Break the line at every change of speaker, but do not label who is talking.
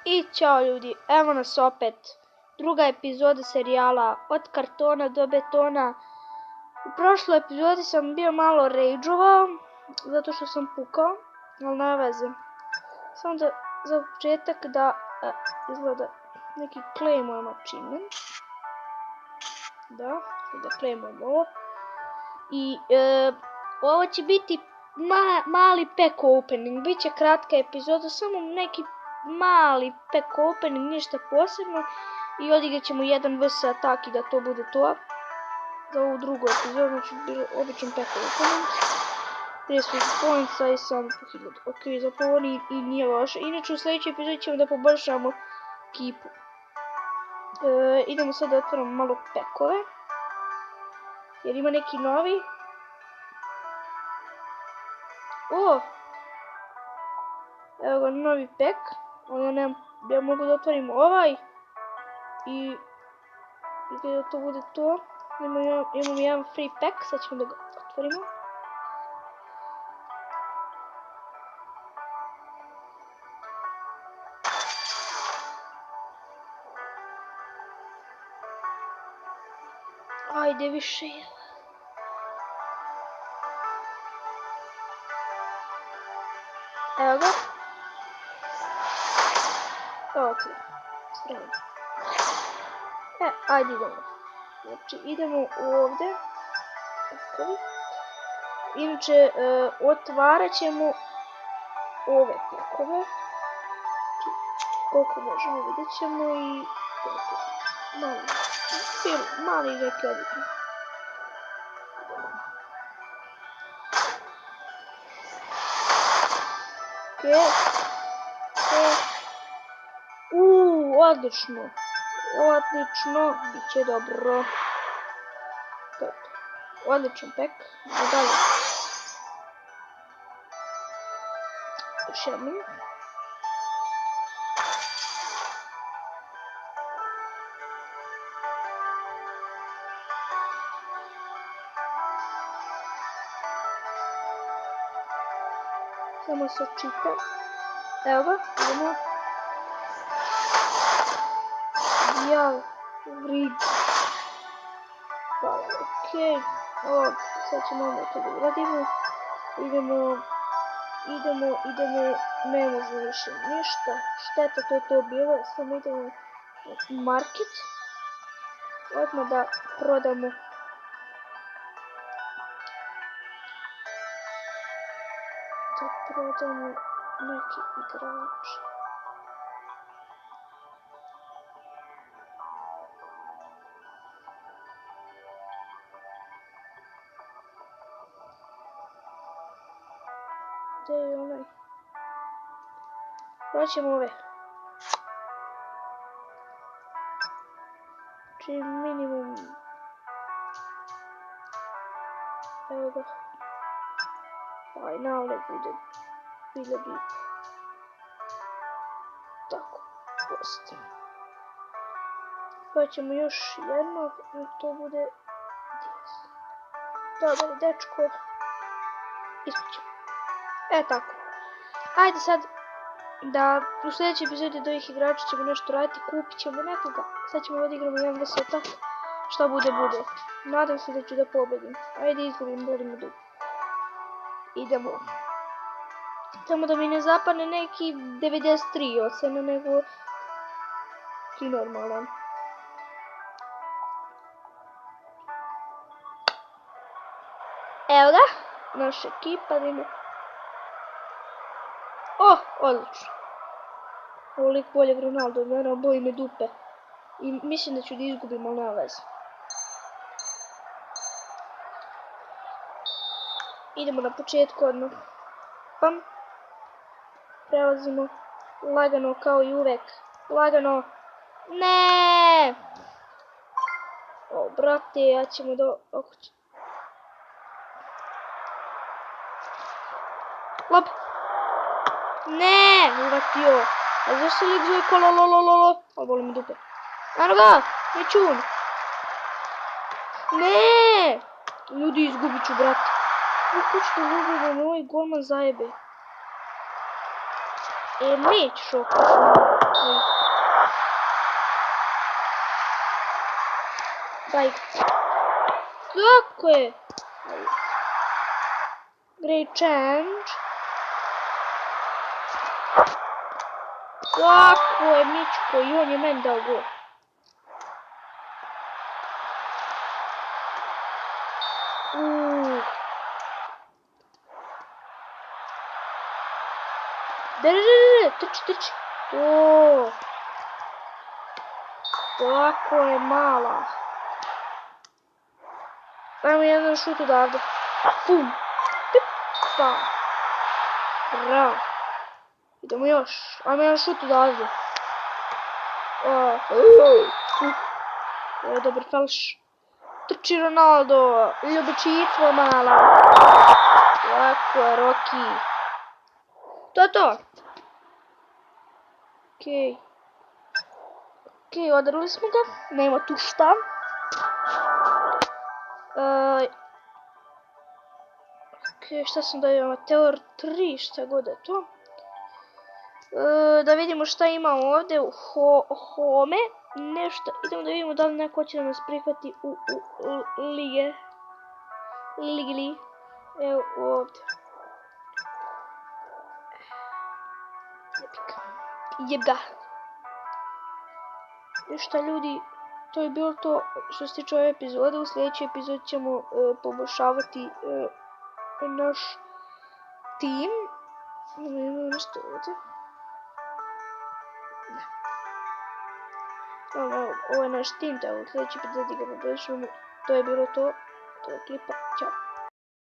I ćao ljudi, evo nas opet, druga epizoda serijala Od kartona do betona. U prošloj epizodi sam bio malo rageovao, zato što sam pukao, ali ne veze. Samo da za početak da izgleda neki claimujemo achievement. Da claimujemo ovo. I ovo će biti mali pack opening, bit će kratka epizoda, samo neki mali pack opening, ništa posebno. I odigrat ćemo jedan vs atak i da to bude to. Za ovu drugu epizodu, znači bilo običan pack opening. 30 pointa i sam po 1000. Ok, zapravo i nije loše. Inače u sljedećoj epizodi ćemo da poboljšamo ekipu. Idemo sad da otvorimo malo packove. Jer ima neki novi. Evo ga novi pack. Ja mogu da otvorim ovaj. I da to bude to. Imamo jedan free pack, sad ćemo da ga otvorimo. Ajde više. Evo ga. Ok. Ajde idemo. Znači idemo ovdje. Inače otvarat ćemo ove pakove. Koliko možemo, vidjet ćemo i mali neki odlični. Odlično. Odlično, bit će dobro. Odličan pack. Dalje. Još jednom. Samo se čita. Evo ga, idemo. Ja, vrid. Hvala, okej. Sad ćemo onda to da uradimo. Idemo, ne može više ništa. Šteta, to je to bilo. Samo idemo u market. Odmah da prodamo. Neki igrač. Gdje je onaj? Vraćamo ove. Znači minimum. Evo ga. Aj, na ovdje bude. Bilo bi. Tako. Posto. Vraćamo još jednog. I to bude. Dobar, dečko. Ispričamo. Tako. Ajde sad da u sljedećoj epizodi od ovih igrača ćemo nešto raditi, kupit ćemo nekoga. Sad ćemo odigramo jedan vs atak. Šta bude, bude. Nadam se da ću da pobedim. Ajde izgubim, bolimo dugo. Idemo. Samo da mi ne zapadne neki 93 ocena, nego ki normalan. Evo ga, naša ekipa da ima. Odlično. Ovoliko boljeg Ronaldo od mene, boli me dupe. I mislim da ću da izgubim, ali nema veze. Idemo na početku odmah. Pam. Prelazimo. Lagano kao i uvek. Lagano. Ne! Brate, ja ćemo da okućemo. Lop. Ne, uvatio. A zašto se lik zove kolololololo? Ali boli mi dupe. Eno ga, nećun. Ne! Ljudi, izgubit ću, brate. Kako ću da izgubim, ovaj golman zajebe. Nećeš ovo. Daj. Tako je. Great change. Tako je, Mičko, i on je meni dao gol. Trči. To. Tako je, mala. Ajmo jedan šut odavde. Fum. Pipa. Bravo. Idemo još. Ajmo jedan šut odavde. Ovo je dobar falš. Trči Ronaldo. Ljubičico mala. Tako je, Rocky. To. Okej, odrali smo ga. Nema tu šta. Šta sam da imam? Teor 3, šta god je to. Da vidimo šta ima ovdje u home. Nešto, idemo da vidimo da li neko će da nas prihvati u Ligli. Evo ovdje. Jeb ga. Ništa ljudi, to je bilo to što se tiče ove epizode. U sljedećoj epizodi ćemo poboljšavati naš tim. Imamo nešto ovdje. Ovo je naš tim, tako u sljedećoj epizodi ga poboljšavamo. To je bilo to. To je klipa. Ćao.